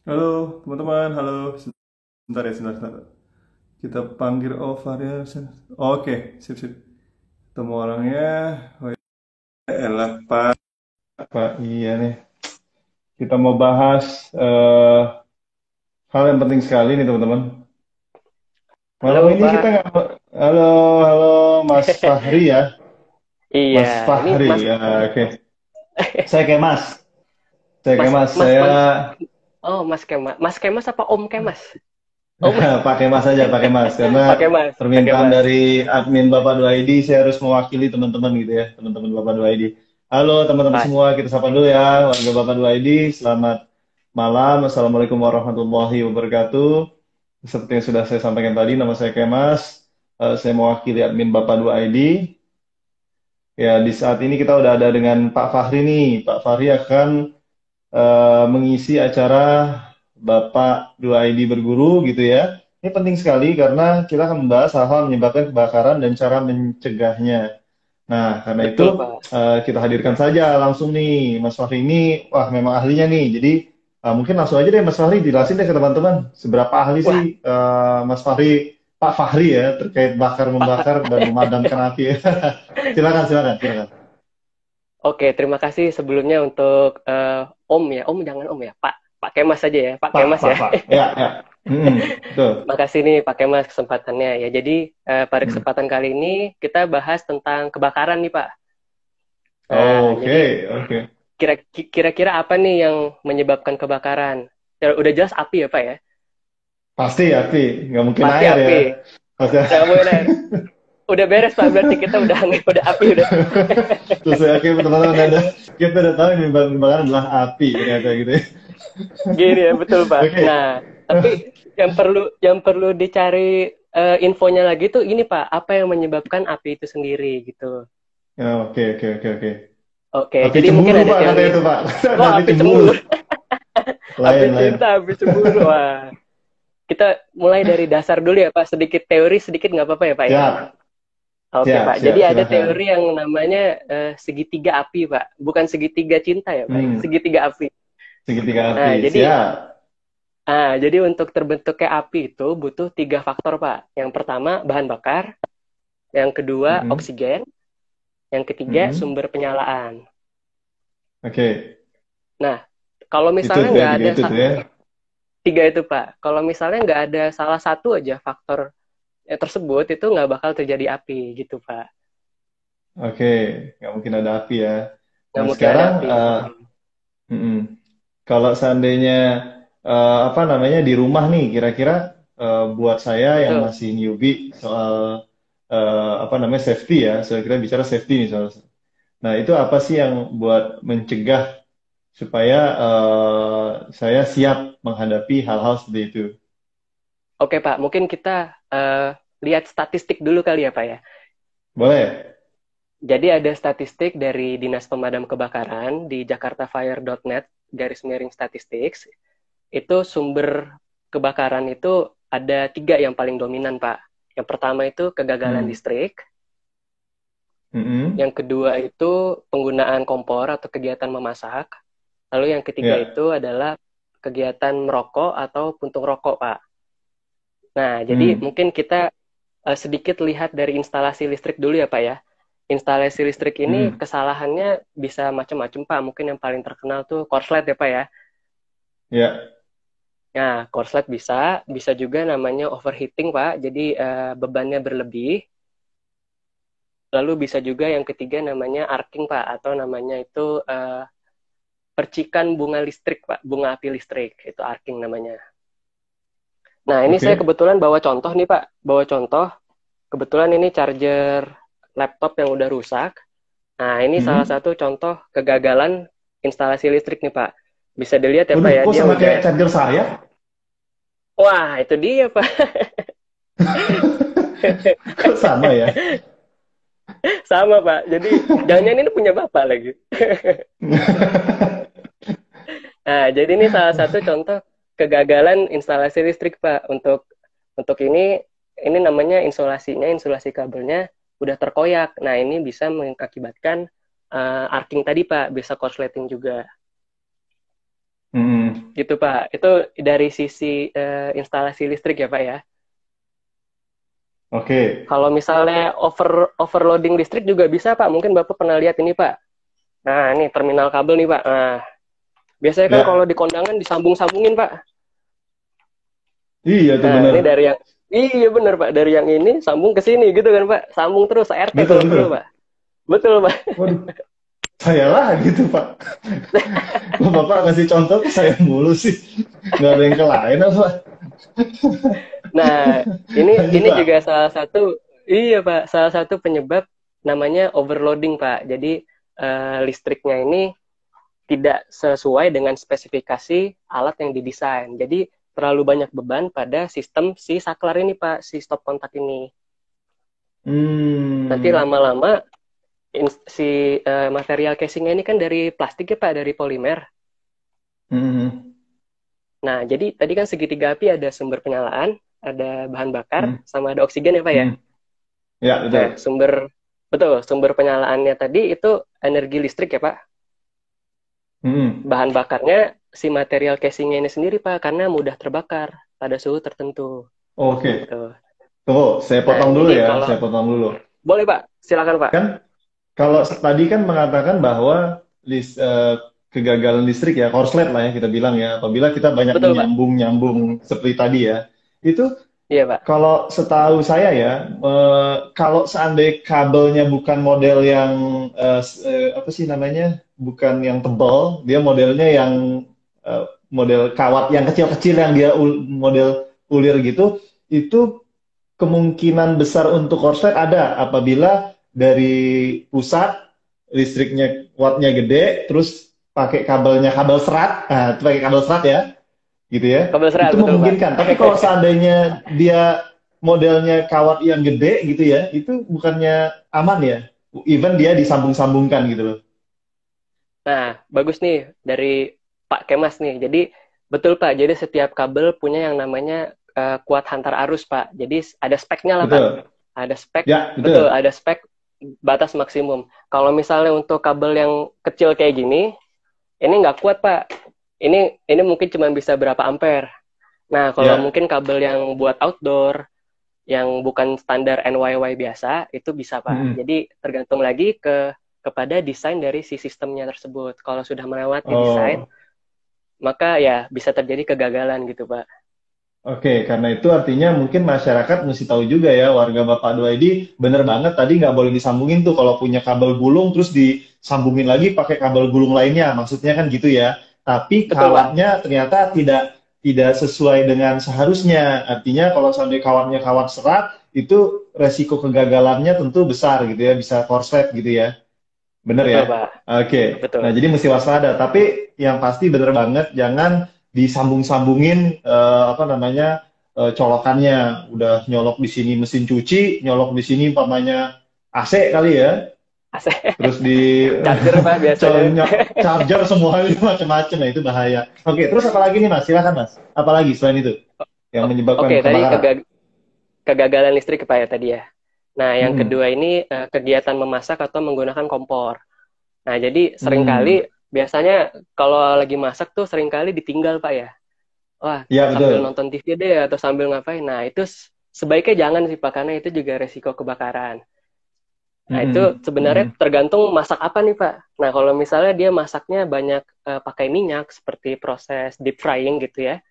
Halo teman-teman, halo. Sebentar ya, sebentar. Kita panggil Ovaria. Oke, sip sip. Temu orangnya. Oh elah Pak. Iya nih. Kita mau bahas hal yang penting sekali nih teman-teman. Malam Halo ini kita Pak. nggak. Halo, halo Mas Fahri ya. Iya, Mas ini Fahri Mas ya. Oke. Saya Kemas. Saya Mas Kemas. Mas Saya Mas Oh, Mas Kemas. Mas Kemas apa Om Kemas? Om. pakai mas aja, pakai mas. Karena Pakai Mas, pakai permintaan Mas. dari admin Bapak 2ID, saya harus mewakili teman-teman gitu ya, teman-teman Bapak 2ID. Halo teman-teman Pas. semua, kita sapa dulu ya, warga Bapak 2ID. Selamat malam, Assalamualaikum warahmatullahi wabarakatuh. Seperti yang sudah saya sampaikan tadi, nama saya Kemas. Saya mewakili admin Bapak 2ID. Ya, di saat ini kita udah ada dengan Pak Fahri nih. Pak Fahri akan mengisi acara Bapak 2ID berguru gitu ya. Ini penting sekali karena kita akan membahas hal-hal yang menyebabkan kebakaran dan cara mencegahnya. Nah, karena itu Betul, Pak. kita hadirkan saja langsung nih Mas Fahri ini, wah memang ahlinya nih. Jadi mungkin langsung aja deh Mas Fahri jelasin deh ke teman-teman seberapa ahli sih Wah, Mas Fahri, Pak Fahri ya terkait bakar Pak. membakar dan memadamkan api ya. Silakan, silakan, silakan. Oke, terima kasih sebelumnya untuk Om ya. Om jangan Om ya, Pak. Pak Kemas aja ya, Pak Pak, Kemas Pak, ya. Pak. Ya, ya. Betul. Makasih nih Pak Kemas kesempatannya ya. Jadi pada Hmm. kesempatan kali ini kita bahas tentang kebakaran nih, Pak. Nah, Oke, jadi oke. kira-kira apa nih yang menyebabkan kebakaran? Ya, udah jelas api ya Pak ya? Pasti api, nggak mungkin Pasti air ya. api. Pasti. Nggak mungkin air. Udah beres Pak, berarti kita udah udah api udah. Terus saya yakin teman-teman ada, kita udah tahu ini bakar adalah api ternyata gitu ya. Gini ya, betul Pak. Oke. Nah, tapi yang perlu dicari infonya lagi tuh ini Pak, apa yang menyebabkan api itu sendiri gitu. Ya, oke, oke, oke, oke. Oke, Api jadi mungkin cemburu ada Pak katanya teori. itu Pak. Ada Oh, api api cemburu. cemburu, api Lain, lain. cinta, api cemburu. Wah, kita mulai dari dasar dulu ya Pak, sedikit teori, sedikit nggak apa-apa ya Pak ya. Siap, Oke siap, Pak, siap, jadi ada silakan. teori yang namanya segitiga api Pak, bukan segitiga cinta ya Pak, ya. Hmm, Segitiga api. segitiga api. Nah, jadi Siap. jadi untuk terbentuknya api itu butuh tiga faktor Pak. Yang pertama bahan bakar, yang kedua Mm-mm, oksigen, yang ketiga mm-mm. sumber penyalaan. Oke. Nah, kalau Itu misalnya tuh ya, nggak tiga ada itu tuh ya. tiga itu Pak, kalau misalnya nggak ada salah satu aja faktor tersebut itu nggak bakal terjadi api gitu Pak. Oke, nggak mungkin ada api ya. Nggak Nah mungkin ada sekarang, api. mm-mm. Kalau seandainya apa namanya di rumah nih, kira-kira buat saya yang Betul. masih newbie soal apa namanya safety ya, saya kira bicara safety nih soal. Nah itu apa sih yang buat mencegah supaya saya siap menghadapi hal-hal seperti itu? Oke Pak, mungkin kita lihat statistik dulu kali ya Pak ya. Boleh? Jadi ada statistik dari Dinas Pemadam Kebakaran di jakartafire.net garis miring statistics. Itu sumber kebakaran itu ada tiga yang paling dominan Pak. Yang pertama itu kegagalan Hmm. listrik. Mm-mm. Yang kedua itu penggunaan kompor atau kegiatan memasak. Lalu yang ketiga Ya. itu adalah kegiatan merokok atau puntung rokok Pak. Nah, jadi Hmm. mungkin kita sedikit lihat dari instalasi listrik dulu ya Pak ya. Instalasi listrik ini Hmm. kesalahannya bisa macam-macam Pak. Mungkin yang paling terkenal tuh korslet ya Pak ya. Ya. Nah, korslet bisa juga namanya overheating Pak. Jadi bebannya berlebih. Lalu bisa juga yang ketiga namanya arcing Pak, atau namanya itu percikan bunga listrik Pak, bunga api listrik. Itu arcing namanya. Nah, ini saya Oke. kebetulan bawa contoh nih Pak. Bawa contoh, kebetulan ini charger laptop yang udah rusak. Nah, ini salah Hmm. satu contoh kegagalan instalasi listrik nih, Pak. Bisa dilihat ya, Pak Waduh, ya, kok dia sama udah... kayak charger saya? Wah, itu dia, Pak. Kok sama ya? Sama, Pak. Jadi, jangan-jangan ini punya Bapak lagi. Nah, jadi ini salah satu contoh kegagalan instalasi listrik, Pak. Untuk ini namanya insulasi kabelnya udah terkoyak. Nah, ini bisa mengakibatkan arcing tadi, Pak. Bisa korsleting juga. Hmm. Gitu Pak. Itu dari sisi instalasi listrik ya Pak ya. Oke. Kalau misalnya overloading listrik juga bisa Pak. Mungkin Bapak pernah lihat ini Pak. Nah, ini terminal kabel nih Pak. Nah, biasanya kan kalau Ya. di kondangan disambung-sambungin Pak. Iya tuh Nah, bener. ini dari yang iya bener Pak, dari yang ini sambung ke sini gitu kan Pak. Sambung terus RT Betul, kalau perlu betul. Pak. Betul Pak. Waduh, saya lah gitu, Pak. Kok Bapak kasih contoh ke saya mulu sih. Nggak ada yang ke lain apa? Nah, Lanjut, ini juga Pak. salah satu iya Pak, salah satu penyebab namanya overloading Pak. Jadi listriknya ini tidak sesuai dengan spesifikasi alat yang didesain. Jadi terlalu banyak beban pada sistem si saklar ini Pak, si stop kontak ini. Nanti Hmm. lama-lama si material casingnya ini kan dari plastik ya Pak, dari polimer. Hmm. Nah, jadi tadi kan segitiga api ada sumber penyalaan, ada bahan bakar, Hmm. sama ada oksigen ya Pak ya. Hmm. Ya, Nah, betul. sumber penyalaannya tadi itu energi listrik ya Pak. Hmm. Bahan bakarnya si material casingnya ini sendiri Pak, karena mudah terbakar pada suhu tertentu. Oke. Gitu. Tunggu, saya Nah, potong dulu jadi ya. kalau Saya potong dulu. boleh Pak, silakan Pak. Kan kalau tadi kan mengatakan bahwa kegagalan listrik ya, korslet lah ya kita bilang ya, apabila kita banyak Betul Pak. menyambung-nyambung seperti tadi ya, itu Iya Pak. kalau setahu saya ya, kalau seandainya kabelnya bukan model yang apa sih namanya, bukan yang tebal, dia modelnya yang model kawat yang kecil-kecil yang dia model ulir gitu, itu kemungkinan besar untuk korslet ada apabila dari pusat listriknya wattnya gede, terus pakai kabelnya kabel serat, nah itu pakai kabel serat ya, gitu ya, Kabel serat itu betul Pak. memungkinkan. Tapi kalau seandainya dia modelnya kawat yang gede gitu ya, itu bukannya aman ya, even dia disambung-sambungkan gitu loh. Nah, bagus nih dari Pak Kemas nih. Jadi betul Pak. Jadi setiap kabel punya yang namanya kuat hantar arus Pak. Jadi ada speknya lah Pak. Betul. Ada spek, Ya, betul. betul. Ada spek batas maksimum. Kalau misalnya untuk kabel yang kecil kayak gini, ini nggak kuat Pak. Ini mungkin cuma bisa berapa ampere. Nah, kalau Ya. mungkin kabel yang buat outdoor, yang bukan standar NYY biasa, itu bisa Pak. Mm-mm. Jadi tergantung lagi kepada desain dari si sistemnya tersebut. Kalau sudah melewati desain, Oh. maka ya bisa terjadi kegagalan gitu, Pak. Oke, karena itu artinya mungkin masyarakat mesti tahu juga ya, warga Bapak Duaidi, bener banget tadi nggak boleh disambungin tuh kalau punya kabel gulung terus disambungin lagi pakai kabel gulung lainnya, maksudnya kan gitu ya. Tapi Betul, Pak. kawatnya ternyata tidak tidak sesuai dengan seharusnya. Artinya kalau sampai kawatnya kawat serat, itu resiko kegagalannya tentu besar gitu ya, bisa korslet gitu ya. Bener ya? Betul, Pak. Oke. Nah, Betul. jadi mesti waspada. Tapi yang pasti bener banget, jangan disambung-sambungin apa namanya colokannya. Udah nyolok di sini mesin cuci, nyolok di sini umpamanya AC kali ya. AC. Terus di Charger, Pak, biasanya. charger semuanya macam-macam. Nah, itu bahaya. Oke, terus apa lagi nih Mas? Silakan Mas. Apa lagi selain itu yang menyebabkan Oke, tadi kebakaran? kegagalan listrik Pak ya tadi ya. Nah, yang Hmm. kedua ini kegiatan memasak atau menggunakan kompor. Nah, jadi Hmm. seringkali biasanya kalau lagi masak tuh seringkali ditinggal Pak ya. Wah, Ya, sambil betul. nonton TV deh atau sambil ngapain. Nah, itu sebaiknya jangan sih Pak, karena itu juga resiko kebakaran. Nah, itu Hmm. sebenarnya Hmm. tergantung masak apa nih Pak. Nah, kalau misalnya dia masaknya banyak pakai minyak, seperti proses deep frying gitu ya,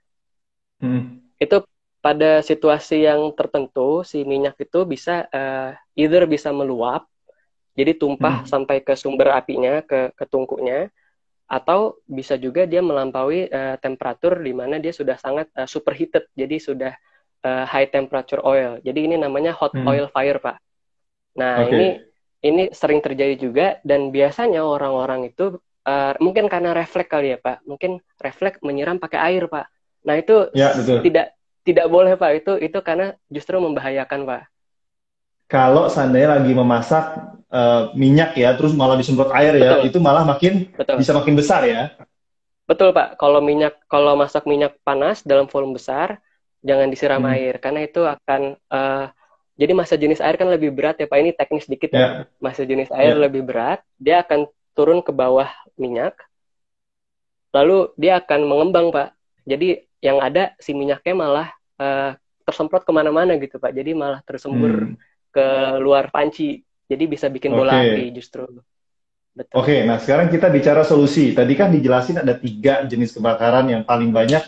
Hmm. itu pada situasi yang tertentu, si minyak itu bisa either bisa meluap, jadi tumpah Hmm. sampai ke sumber apinya, ke tungkunya, atau bisa juga dia melampaui temperatur di mana dia sudah sangat superheated, jadi sudah high temperature oil. Jadi ini namanya hot Hmm. oil fire, Pak. Nah, ini Oke. ini sering terjadi juga dan biasanya orang-orang itu mungkin karena refleks kali ya, Pak. Mungkin refleks menyiram pakai air, Pak. Nah, itu Ya, betul. tidak tidak boleh, Pak. Itu karena justru membahayakan, Pak. Kalau seandainya lagi memasak minyak ya, terus malah disemprot air ya, Betul, itu malah makin betul. bisa makin besar ya. Betul, Pak. Kalau masak minyak panas dalam volume besar, jangan disiram Hmm. air karena itu akan jadi massa jenis air kan lebih berat ya, Pak. Ini teknis dikit ya. Ya, Massa jenis air ya. lebih berat, dia akan turun ke bawah minyak, lalu dia akan mengembang, Pak. Jadi yang ada si minyaknya malah tersemprot kemana-mana gitu Pak. Jadi malah tersembur Hmm. ke luar panci. Jadi bisa bikin bola Oke. api justru. Betul. Oke, nah sekarang kita bicara solusi. Tadi kan dijelasin ada 3 jenis kebakaran yang paling banyak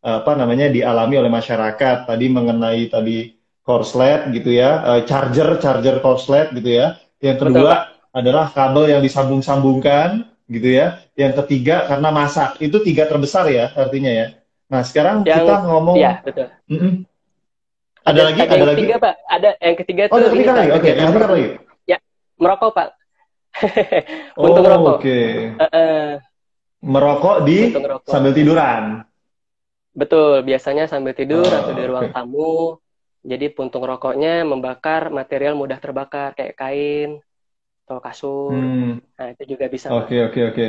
apa namanya dialami oleh masyarakat. Tadi mengenai tadi korslet gitu ya, charger korslet gitu ya. Yang Betul Pak. kedua adalah kabel yang disambung-sambungkan gitu ya. Yang ketiga karena masak. Itu 3 terbesar ya artinya ya. Nah sekarang Yang kita ya ngomong, betul. Mm-mm. Ada Ada lagi, ada ada yang lagi. ketiga Pak. Ada yang ketiga Oh, tuh ada ini ketiga lagi. Pak, Oke, kegiatan yang ketiga lagi. ya merokok Pak. Puntung Oh, rokok. oke. Eh, Merokok di puntung sambil rokok. tiduran. Betul, biasanya sambil tidur atau di ruang Oke. tamu. Jadi puntung rokoknya membakar material mudah terbakar kayak kain atau kasur. Hmm, Nah, itu juga bisa, Pak. oke, oke, oke.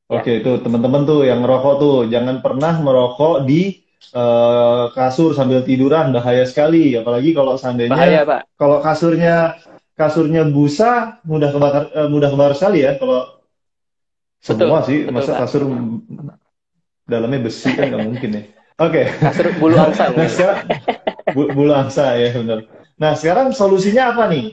Ya, Oke, itu teman-teman tuh yang ngerokok tuh, jangan pernah merokok di kasur sambil tiduran, bahaya sekali. Apalagi kalau seandainya, bahaya, Pak. kalau kasurnya busa, mudah kebakar sekali ya. Kalau Betul, semua sih, betul, masa Pak. kasur dalamnya besi kan nggak mungkin ya. Oke. Kasur bulu angsa Nah mungkin, Pak. sekarang bulu angsa ya benar. Nah sekarang solusinya apa nih?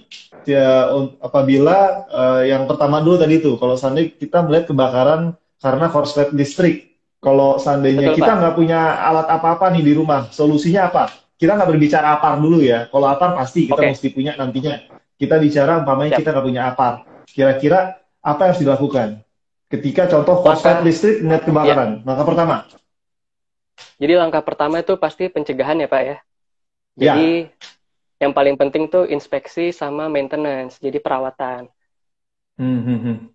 Ya, apabila yang pertama dulu tadi tuh, kalau seandainya kita melihat kebakaran karena korslet listrik, kalau seandainya Betul, kita Pak. nggak punya alat apa-apa nih di rumah, solusinya apa? Kita nggak berbicara apar dulu ya. Kalau apar pasti kita Oke, mesti punya nantinya. Kita bicara umpamanya siap. kita nggak punya apar. Kira-kira apa yang harus dilakukan? Ketika contoh korslet Langkah, listrik melihat ya. kebakaran, maka pertama, Jadi langkah pertama itu pasti pencegahan ya, Pak ya. ya. Jadi yang paling penting tuh inspeksi sama maintenance, jadi perawatan. Hmm, hmm, hmm.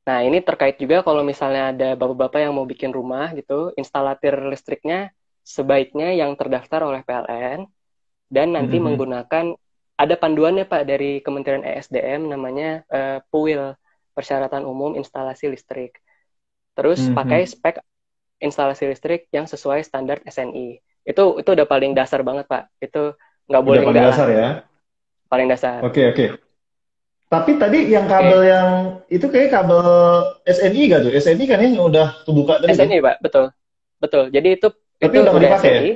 Nah, ini terkait juga kalau misalnya ada bapak-bapak yang mau bikin rumah gitu, instalatir listriknya sebaiknya yang terdaftar oleh PLN dan Hmm, nanti hmm, hmm. menggunakan ada panduannya Pak dari Kementerian ESDM namanya PUIL, Persyaratan Umum Instalasi Listrik. Terus Hmm, pakai hmm. spek instalasi listrik yang sesuai standar SNI. Itu udah paling dasar banget Pak. Itu nggak Udah boleh paling enggak lah, dasar ya. paling dasar. Oke, oke. Tapi tadi yang kabel Oke, yang itu kayak kabel SNI gak tuh? SNI kan yang udah kebuka tadi tuh. SNI Pak, betul. Betul. Jadi Tapi itu udah nggak udah dipakai ya? SNI.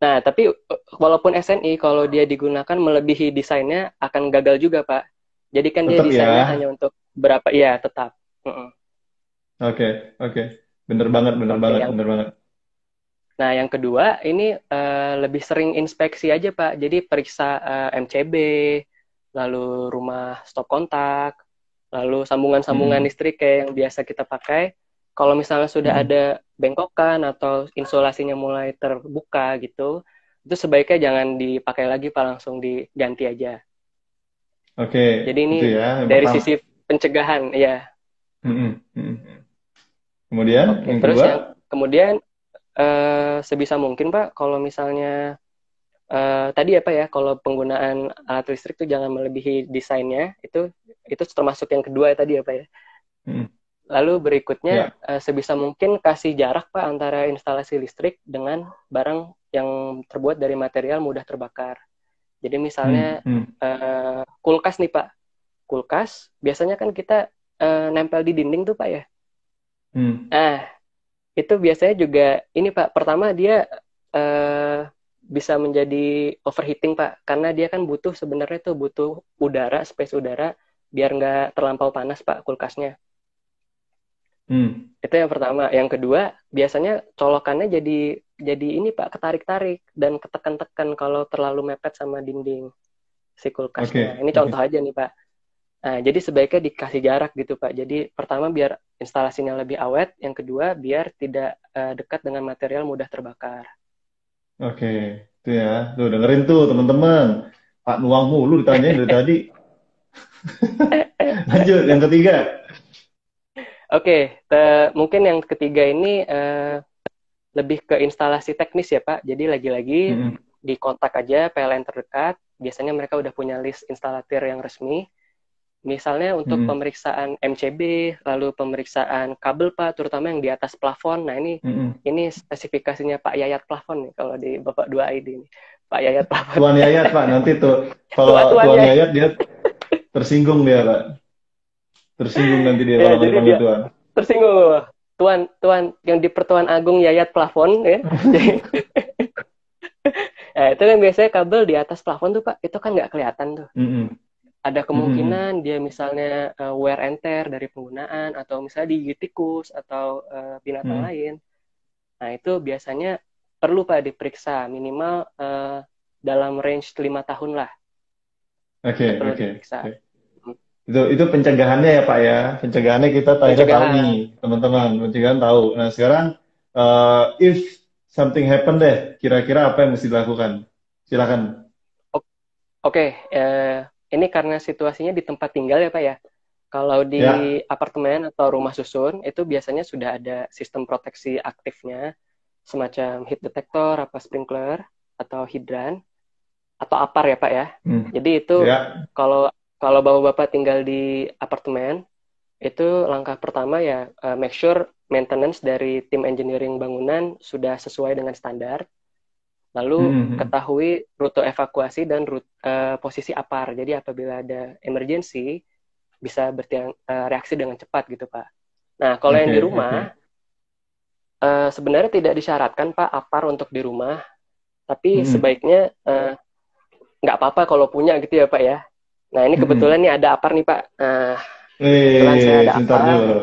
Nah, tapi walaupun SNI, kalau dia digunakan melebihi desainnya akan gagal juga, Pak. Jadi kan dia Tetap ya. desainnya hanya untuk berapa, iya tetap. Oke, oke. Bener banget, bener Oke, banget, bener banget. nah yang kedua ini lebih sering inspeksi aja, Pak. Jadi periksa MCB, lalu rumah stop kontak, lalu sambungan-sambungan Hmm, listrik kayak yang biasa kita pakai. Kalau misalnya sudah hmm, hmm. ada bengkokan atau insulasinya mulai terbuka gitu, itu sebaiknya jangan dipakai lagi, Pak, langsung diganti aja. Oke, Jadi ini itu ya yang dari pertama. sisi pencegahan, ya. Hmm, hmm, hmm. Kemudian Oke, yang terus yang kedua. kemudian sebisa mungkin Pak, kalau misalnya tadi apa ya, kalau penggunaan alat listrik itu jangan melebihi desainnya, itu termasuk yang kedua ya tadi apa ya. Hmm, Lalu berikutnya ya. sebisa mungkin kasih jarak Pak antara instalasi listrik dengan barang yang terbuat dari material mudah terbakar. Jadi misalnya Hmm, hmm, kulkas nih Pak, kulkas biasanya kan kita nempel di dinding tuh Pak ya. hmm. Nah, itu biasanya juga ini Pak, pertama dia eh, bisa menjadi overheating Pak, karena dia kan butuh sebenarnya tuh butuh udara, space udara, biar nggak terlampau panas Pak kulkasnya. Hmm. Itu yang pertama. Yang kedua, biasanya colokannya jadi ini Pak, ketarik-tarik dan ketekan-tekan kalau terlalu mepet sama dinding si kulkasnya. Oke, Ini contoh oke. aja nih Pak. Nah, jadi sebaiknya dikasih jarak gitu Pak. Jadi pertama biar instalasinya lebih awet, yang kedua biar tidak dekat dengan material mudah terbakar. Oke, itu ya. Tuh dengerin tuh teman-teman. Pak Nuang mulu ditanyain dari tadi. Lanjut, yang ketiga. Oke, mungkin yang ketiga ini lebih ke instalasi teknis ya Pak. Jadi lagi-lagi Hmm, di kontak aja PLN terdekat. Biasanya mereka udah punya list instalatir yang resmi. Misalnya untuk hmm, pemeriksaan MCB, lalu pemeriksaan kabel Pak, terutama yang di atas plafon. Nah hmm. ini spesifikasinya Pak Yayat plafon nih kalau di Bapak 2ID ini. Pak Yayat plafon. Tuan Yayat, Pak. Nanti tuh, kalau Tuan Tua-tuanya. Yayat dia tersinggung dia, Pak. Tersinggung nanti dia Ya, kalau nggak jadi dipanggil dia Tuan. tersinggung. Tuan, Tuan, yang di Pertuan Agung Yayat plafon ya. Nah, itu kan biasanya kabel di atas plafon tuh Pak, itu kan nggak kelihatan tuh. Mm-mm. Ada Mm-mm. kemungkinan dia misalnya wear and tear dari penggunaan atau misalnya digigit tikus atau binatang Mm-mm. lain. Nah, itu biasanya perlu Pak diperiksa minimal dalam range 5 tahun lah. Oke, Itu perlu oke, diperiksa. oke. Itu pencegahannya ya Pak ya. Pencegahannya kita akhirnya tahu nih, Pencegahan. teman-teman. Pencegahan tahu. Nah, sekarang if something happen deh, kira-kira apa yang mesti dilakukan? Silakan. Oke, ini karena situasinya di tempat tinggal ya Pak ya. Kalau di Ya. apartemen atau rumah susun, itu biasanya sudah ada sistem proteksi aktifnya, semacam heat detector, apa sprinkler, atau hidran, atau apar ya Pak ya. Hmm. Jadi itu Ya. kalau kalau bapak-bapak tinggal di apartemen, itu langkah pertama ya make sure maintenance dari tim engineering bangunan sudah sesuai dengan standar. Lalu Hmm. ketahui rute evakuasi dan posisi apar. Jadi apabila ada emergency bisa reaksi dengan cepat gitu Pak. Nah kalau yang Oke, di oke. rumah sebenarnya tidak disyaratkan Pak apar untuk di rumah, tapi Hmm. sebaiknya nggak apa-apa kalau punya gitu ya Pak ya. Nah ini kebetulan Hmm. nih ada apar nih Pak. Nah kebetulan saya ada Sebentar apar. dulu.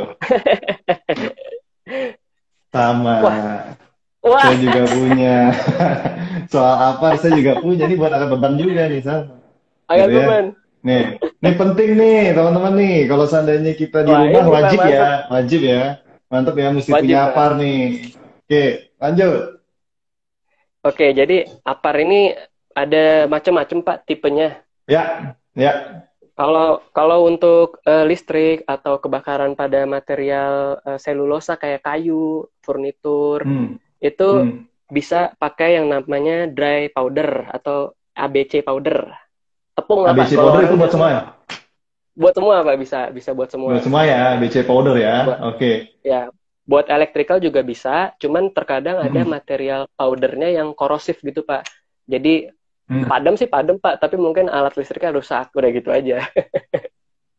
Sama. Wah, Saya wah, juga punya. Soal apa, saya juga punya. Ini buat angkat beban juga nih, sama. agak Gitu ya. beban. Nih penting nih, teman-teman nih. Kalau seandainya kita di Wah rumah, ini Pak wajib mantap. ya. Wajib ya. Mantap ya, mesti punya Wajib Pak. apar nih. Oke, lanjut. Oke, jadi apar ini ada macam-macam Pak tipenya. Ya, ya. Kalau kalau untuk listrik atau kebakaran pada material selulosa kayak kayu, furnitur, Hmm. itu Hmm. bisa pakai yang namanya dry powder atau ABC powder. Tepung lah Pak, ABC kalau powder itu orang buat bilang semua ya? buat semua Pak, bisa bisa buat Buat semua. semua ya, ABC powder ya. Buat Oke. ya, buat electrical juga bisa, cuman terkadang ada Hmm. material powdernya yang korosif gitu Pak. Jadi Hmm. padam sih padam Pak, tapi mungkin alat listriknya rusak, udah gitu aja.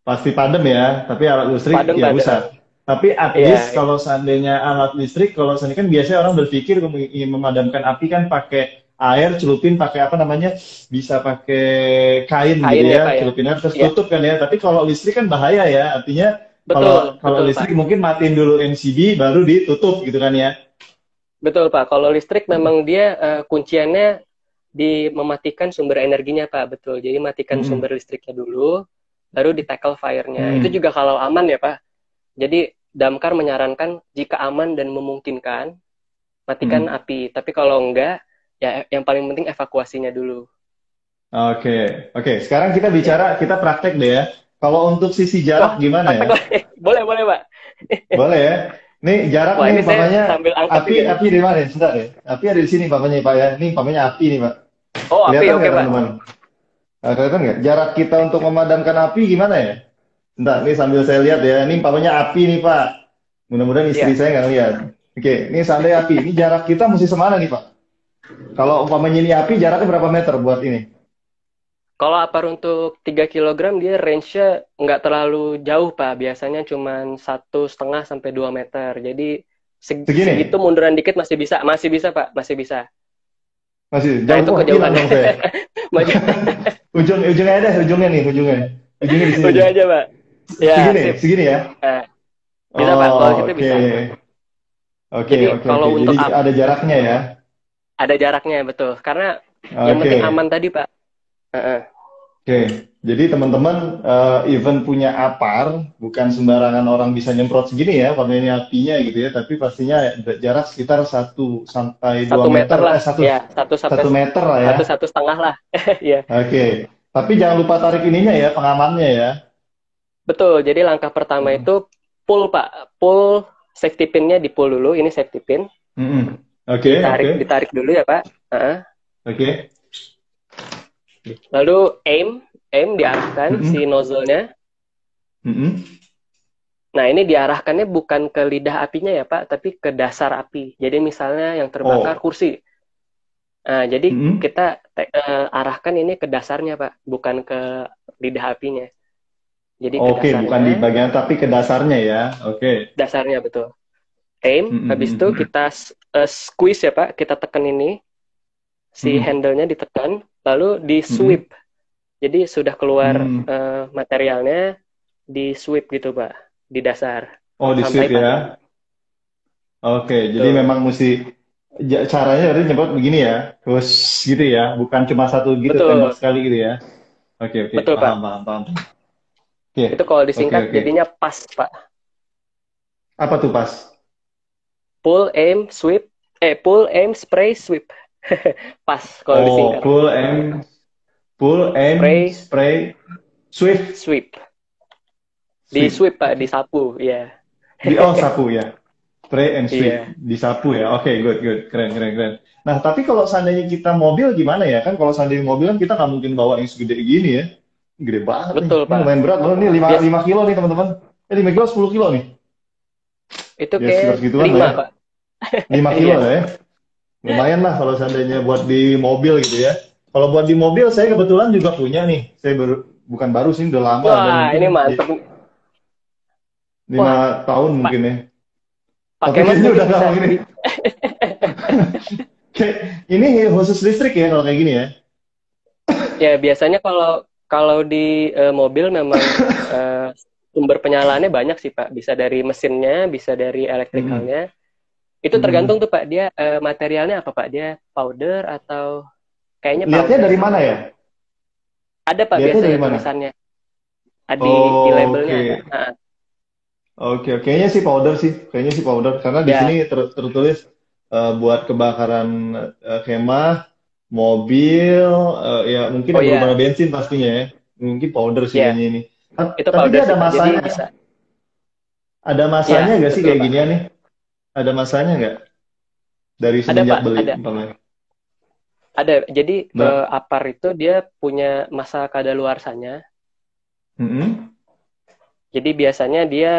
Pasti padam ya, tapi alat listrik Padam ya padam. rusak. Tapi at least Iya, kalau seandainya alat listrik, kalau seandainya kan biasanya orang berpikir kalau ingin memadamkan api kan pakai air, celupin pakai apa namanya, bisa pakai kain gitu kain ya Pak ya, ya. celupin air terus Iya, tutup kan ya. Tapi kalau listrik kan bahaya ya, artinya kalau betul, kalau betul listrik Pak. mungkin matiin dulu MCB baru ditutup gitu kan ya. Betul Pak. Kalau listrik memang dia kunciannya di mematikan sumber energinya Pak, betul. Jadi matikan Mm-mm. sumber listriknya dulu, baru di tackle fire-nya. Itu Hmm. juga kalau aman ya Pak. Jadi Damkar menyarankan jika aman dan memungkinkan, matikan Mm-mm. api. Tapi kalau enggak, ya yang paling penting evakuasinya dulu. Oke, oke. Sekarang kita Ya. bicara, kita praktek deh ya. Kalau untuk sisi jarak Wah, gimana ya? praktek lagi. Boleh, boleh Pak. Boleh ya. Nih jarak Wah, nih ini saya papanya sambil angkat api juga nih. api di mana ya? Sebentar ya. Api ada di sini papanya Pak ya. Nih papanya api nih Pak. Oh, api, Kelihatan oke nggak Pak. teman-teman? Kelihatan nggak? Jarak kita untuk memadamkan api gimana ya? Bentar, nih sambil saya lihat ya. Ini papanya api nih Pak. Mudah-mudahan istri Iya. saya nggak lihat. Oke, ini seandainya api. Ini jarak kita mesti semana nih Pak? Kalau umpamanya ini api, jaraknya berapa meter buat ini? Kalau apar untuk 3 kilogram dia range-nya nggak terlalu jauh Pak. Biasanya cuma 1,5 sampai 2 meter. Jadi segitu Segini? munduran dikit masih bisa Pak, masih bisa. Masih Nah jauh. itu Wah, hilang kejauhan. dong saya. Maju Ujungnya ada, ujungnya nih, ujungnya. Ujungnya di sini ujung nih. aja Pak. Ya Segini, sip. segini ya. Nah, bisa Pak, kalau Oh, gitu oke. bisa. Oke, Jadi oke, oke. kalau Jadi untuk ada jaraknya ya. ada jaraknya betul. Karena yang Oke, penting aman tadi Pak. Heeh. oke. Jadi teman-teman, even punya apar, bukan sembarangan orang bisa nyemprot segini ya, karena ini apinya gitu ya. Tapi pastinya jarak sekitar 1 sampai 2 meter, 1 meter lah. satu Ya, satu sampai 1 meter lah ya. satu setengah lah. Ya. Oke. Tapi jangan lupa tarik ininya ya, pengamannya ya. Betul, jadi langkah pertama itu pull Pak, pull safety pin-nya di pull dulu, ini safety pin, Mm-mm. Oke, ditarik oke, ditarik dulu ya Pak. Heeh. oke. Lalu aim diarahkan si Mm-mm. nozzle-nya. Mm-mm. Nah ini diarahkannya bukan ke lidah apinya ya Pak, tapi ke dasar api. Jadi misalnya yang terbakar Oh. kursi. Nah jadi Mm-mm. kita arahkan ini ke dasarnya Pak, bukan ke lidah apinya. Jadi ke Oke, bukan dasarnya, di bagian tapi ke dasarnya ya. Oke. dasarnya betul. aim, habis itu Mm-mm. kita squeeze ya Pak, kita tekan ini, si Mm-mm. handle-nya ditekan, lalu di Mm-mm. sweep. Jadi sudah keluar Mm. materialnya, di sweep gitu Pak, di dasar, Oh, di sampai sweep padat. ya. Oke, jadi Betul, memang mesti caranya berarti nyemprot begini ya, terus gitu ya, bukan cuma satu gitu tembak betul, sekali gitu ya. Oke, oke, betul paham, Pak. paham, paham. Oke, Itu kalau oke, disingkat oke. jadinya pas Pak. Apa tuh pas? Pull, aim, sweep, pull, aim, spray, sweep. Pas kalau Oh, disingkat. pull, aim, Spray, spray, swift. sweep. Di Sweep. sweep Pak, di Oke. sapu, ya. Oh, sapu ya. Spray and sweep. Iya. Disapu ya. Oke, good, good. Keren, keren, keren. Nah, tapi kalau seandainya kita mobil gimana ya? Kan kalau seandainya mobil kan kita nggak mungkin bawa yang segede gini ya. Gede banget nih. Betul, Ini Pak. lumayan berat loh. Ini Bias 5 kilo nih, teman-teman. 5 kilo, 10 kilo nih. itu Ya, kayak sekitar segituan lah 5, ya. Pak. 5 kilo Iya. lah ya. Lumayan lah kalau seandainya buat di mobil gitu ya. Kalau buat di mobil, saya kebetulan juga punya nih. Saya bukan baru sih, udah lama. Ada Wah, ini mungkin mantep. Wah, 5 tahun Pak, mungkin ya. Pak Tapi Kemas kayaknya mungkin udah nggak bisa mau ini. Kayak, ini khusus listrik ya kalau kayak gini ya. ya biasanya kalau kalau di mobil memang eh, sumber penyalaannya banyak sih, Pak. Bisa dari mesinnya, bisa dari Mm-mm. elektrikalnya. Itu tergantung Mm-mm. tuh, Pak. Dia materialnya apa, Pak? Dia powder atau kayaknya Lihatnya powder dari sih. mana ya? Ada, Pak, Lihatnya biasanya dari mana? tulisannya. Di labelnya Oke, ada. Nah, oke, oke. Kayaknya sih powder sih. Kayaknya sih powder. Karena di sini ya. tertulis buat kebakaran kemah, mobil, ya mungkin Oh yang ya, berhubungan bensin pastinya ya. Mungkin powder sih ya. kayaknya ini. Itu Tapi powder dia sih, Pak. Jadi bisa. ada masanya Ya, nggak sih betul, kayak Pak. ginian nih? Ada masanya nggak dari Ada, semenjak Pak. beli Ada. umpamanya? Ada. Jadi Ber- APAR itu dia punya masa kadaluarsanya. Mm-mm. Jadi biasanya dia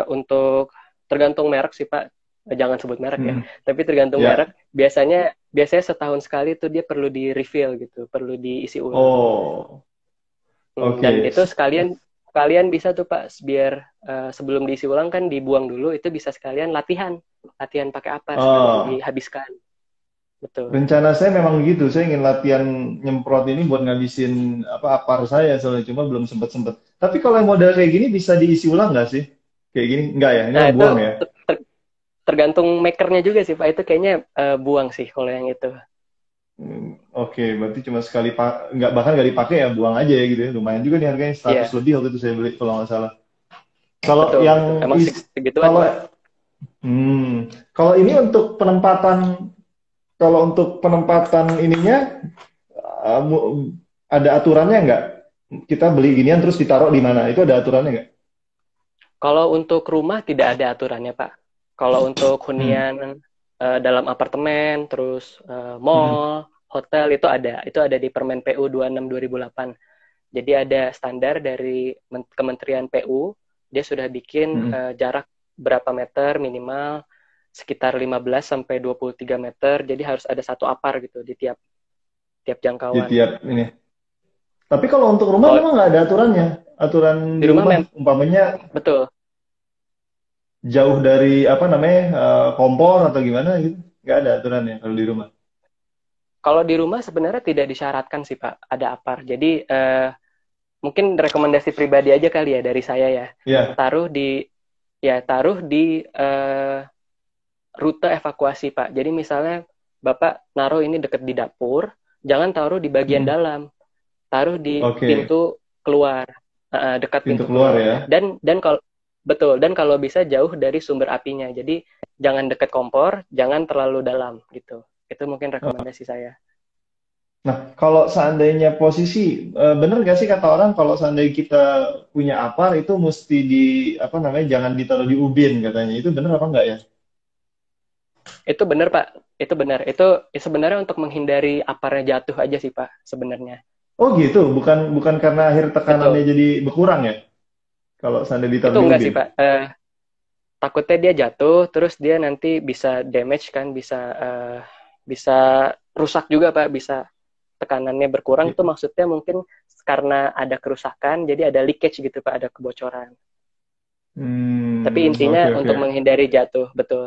untuk tergantung merek sih Pak. Jangan sebut merek ya. Mm-mm. Tapi tergantung merek. Ya. Biasanya biasanya setahun sekali tuh dia perlu di refill gitu, perlu diisi ulang. Oh, Dan oke. itu sekalian kalian bisa tuh Pak biar sebelum diisi ulang kan dibuang dulu itu bisa sekalian latihan. Latihan pakai APAR sekalian Oh, dihabiskan. Betul. rencana saya memang gitu. Saya ingin latihan nyemprot ini buat ngabisin apa apar saya soalnya cuma belum sempet-sempet. Tapi kalau yang model kayak gini bisa diisi ulang nggak sih? Kayak gini? Nggak ya? Ini Nah, mah itu buang ya? tergantung makernya juga sih Pak. Itu kayaknya buang sih kalau yang itu. Oke, berarti cuma sekali nggak bahkan nggak dipakai ya buang aja ya gitu ya. Lumayan juga nih harganya 100 Iya, lebih waktu itu saya beli kalau nggak salah. Kalau betul betul. yang Emang segituan kalau Pak. kalau ini untuk penempatan kalau untuk penempatan ininya uh, mu- ada aturannya nggak? Kita beli ginian terus ditaruh di mana? Itu ada aturannya nggak? Kalau untuk rumah tidak ada aturannya, Pak. Kalau untuk Hmm. hunian dalam apartemen, terus Hmm. mall, hotel itu ada. Itu ada di Permen PU 26 2008. Jadi ada standar dari Kementerian PU, dia sudah bikin Hmm. jarak berapa meter minimal sekitar 15 sampai 23 meter. Jadi harus ada satu apar gitu di tiap tiap Di jangkauan. tiap ini. Tapi kalau untuk rumah Kalau memang nggak ada aturannya. Aturan di di rumah rumah, umpamanya betul. jauh dari apa namanya kompor atau gimana gitu, nggak ada aturannya kalau di rumah. Kalau di rumah sebenarnya tidak disyaratkan sih Pak, ada apar. Jadi mungkin rekomendasi pribadi aja kali ya dari saya ya. Ya. Taruh di taruh di rute evakuasi Pak. Jadi misalnya Bapak naruh ini deket di dapur, jangan taruh di bagian Hmm. dalam, taruh di Oke, pintu keluar, dekat pintu pintu keluar keluar. ya. Dan kalau betul dan kalau bisa jauh dari sumber apinya. Jadi jangan dekat kompor, jangan terlalu dalam gitu. Itu mungkin rekomendasi saya. Nah, kalau seandainya posisi, bener gak sih kata orang kalau seandainya kita punya apar itu mesti di, apa namanya, jangan ditaruh di ubin katanya. Itu bener apa enggak ya? Itu benar, Pak. Itu benar. Itu sebenarnya untuk menghindari aparnya jatuh aja sih, Pak, sebenarnya. Oh gitu, bukan bukan karena akhir tekanannya Betul. jadi berkurang ya? Kalau seandainya Itu ditaruh di enggak ubin. sih, Pak. Takutnya dia jatuh, terus dia nanti bisa damage kan, bisa rusak juga, Pak. Bisa tekanannya berkurang. Itu maksudnya mungkin karena ada kerusakan, jadi ada leakage gitu, Pak, ada kebocoran. Tapi intinya Oke, oke. untuk menghindari jatuh, betul.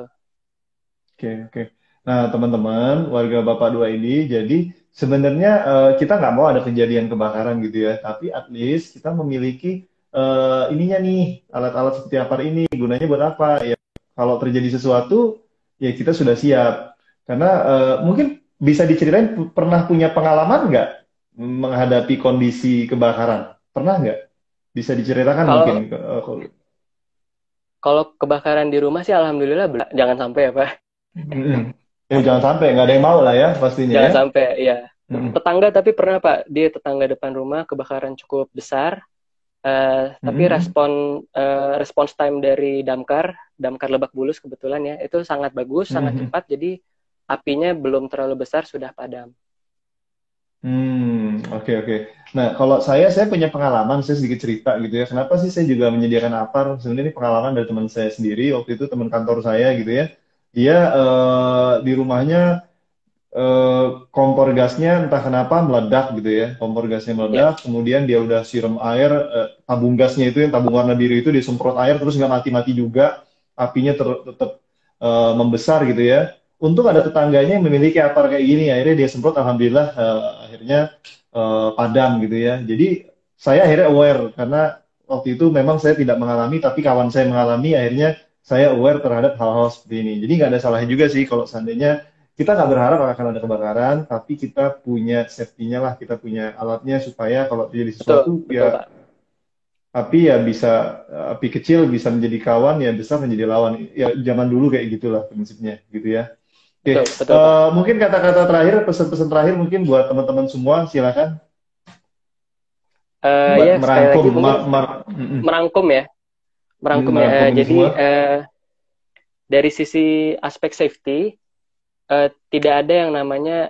Oke, oke. Nah, teman-teman, warga Bapak Dua ini, jadi sebenarnya kita nggak mau ada kejadian kebakaran gitu ya, tapi at least kita memiliki ininya nih, alat-alat seperti apa ini, gunanya buat apa? Ya, kalau terjadi sesuatu, ya kita sudah siap. Karena mungkin bisa diceritain pernah punya pengalaman nggak menghadapi kondisi kebakaran? Pernah nggak? Bisa diceritakan mungkin? Kalau kalau kebakaran di rumah sih alhamdulillah jangan sampai ya Pak. Mm-mm. Jangan sampai, nggak ada yang mau lah ya, pastinya Jangan ya. sampai ya. Mm-mm. Tetangga tapi pernah Pak, dia tetangga depan rumah kebakaran cukup besar. Tapi Mm-mm. respons time dari damkar Lebak Bulus kebetulan ya, itu sangat bagus, sangat Mhm. cepat. Jadi apinya belum terlalu besar sudah padam. Oke oke. Nah, kalau saya punya pengalaman, saya sedikit cerita gitu ya. Kenapa sih saya juga menyediakan APAR? Sebenarnya ini pengalaman dari teman saya sendiri. Waktu itu teman kantor saya gitu ya. Dia di rumahnya kompor gasnya entah kenapa meledak gitu ya. Kompor gasnya Ya, meledak, kemudian dia udah siram air, tabung gasnya itu yang tabung warna biru itu disemprot air terus nggak mati-mati juga, apinya tetap membesar gitu ya. Untung ada tetangganya yang memiliki apar kayak gini, akhirnya dia semprot, alhamdulillah akhirnya padam gitu ya. Jadi saya akhirnya aware karena waktu itu memang saya tidak mengalami, tapi kawan saya mengalami, akhirnya saya aware terhadap hal-hal seperti ini. Jadi nggak ada salahnya juga sih kalau seandainya kita nggak berharap akan ada kebakaran, tapi kita punya safety-nya lah, kita punya alatnya supaya kalau terjadi betul, sesuatu betul ya Pak. api ya bisa api kecil bisa menjadi kawan, ya besar menjadi lawan. Ya zaman dulu kayak gitulah prinsipnya, gitu ya. Oke, Betul, betul Pak. mungkin kata-kata terakhir, pesan-pesan terakhir mungkin buat teman-teman semua, silakan Ya sekali merangkum, lagi mungkin merangkum ya, merangkum ya. merangkumin Jadi semua. dari sisi aspek safety, tidak ada yang namanya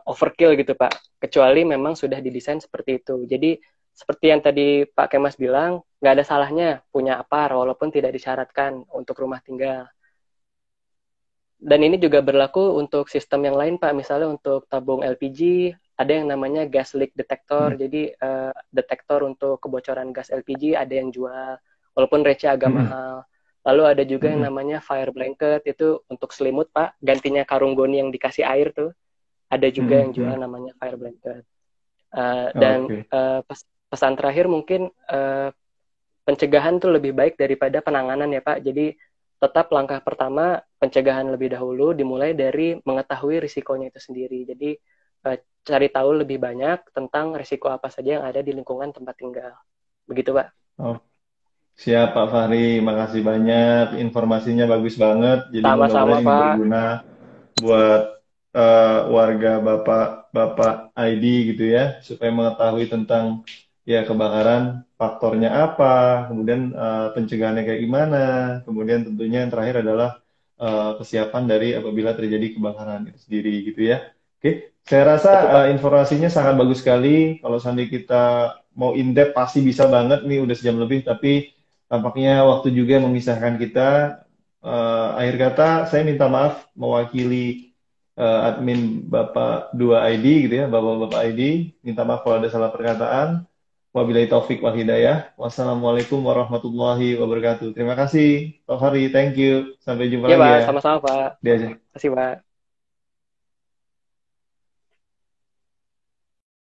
overkill gitu Pak, kecuali memang sudah didesain seperti itu. Jadi seperti yang tadi Pak Kemas bilang, nggak ada salahnya punya APAR walaupun tidak disyaratkan untuk rumah tinggal. Dan ini juga berlaku untuk sistem yang lain Pak, misalnya untuk tabung LPG, ada yang namanya gas leak detector, jadi detektor untuk kebocoran gas LPG ada yang jual, walaupun receh agak mahal. Lalu ada juga yang namanya fire blanket, itu untuk selimut Pak, gantinya karung goni yang dikasih air tuh, ada juga yang jual namanya fire blanket. Dan Oke. pesan terakhir mungkin pencegahan tuh lebih baik daripada penanganan ya Pak. Jadi tetap langkah pertama pencegahan lebih dahulu dimulai dari mengetahui risikonya itu sendiri. Jadi cari tahu lebih banyak tentang risiko apa saja yang ada di lingkungan tempat tinggal. Begitu Pak. Oh, siap Pak Fahri, makasih banyak, informasinya bagus banget. Jadi Sama-sama mudah-mudahan ini Pak. berguna buat warga Bapak Bapak ID gitu ya, supaya mengetahui tentang ya kebakaran, faktornya apa, kemudian pencegahannya kayak gimana, kemudian tentunya yang terakhir adalah kesiapan dari apabila terjadi kebakaran itu sendiri gitu ya. Oke, saya rasa Betul Pak. informasinya sangat bagus sekali. Kalau seandainya kita mau in-depth pasti bisa banget nih, udah sejam lebih, tapi tampaknya waktu juga yang memisahkan kita. Akhir kata, saya minta maaf mewakili admin Bapak Dua ID gitu ya, Bapak-Bapak ID. Minta maaf kalau ada salah perkataan. Wabillahi taufik wal hidayah. Wassalamualaikum warahmatullahi wabarakatuh. Terima kasih, Pak Fahri. Thank you. Sampai jumpa Iya lagi Pak, ya. sama-sama Pak. Dia aja. Terima kasih Pak.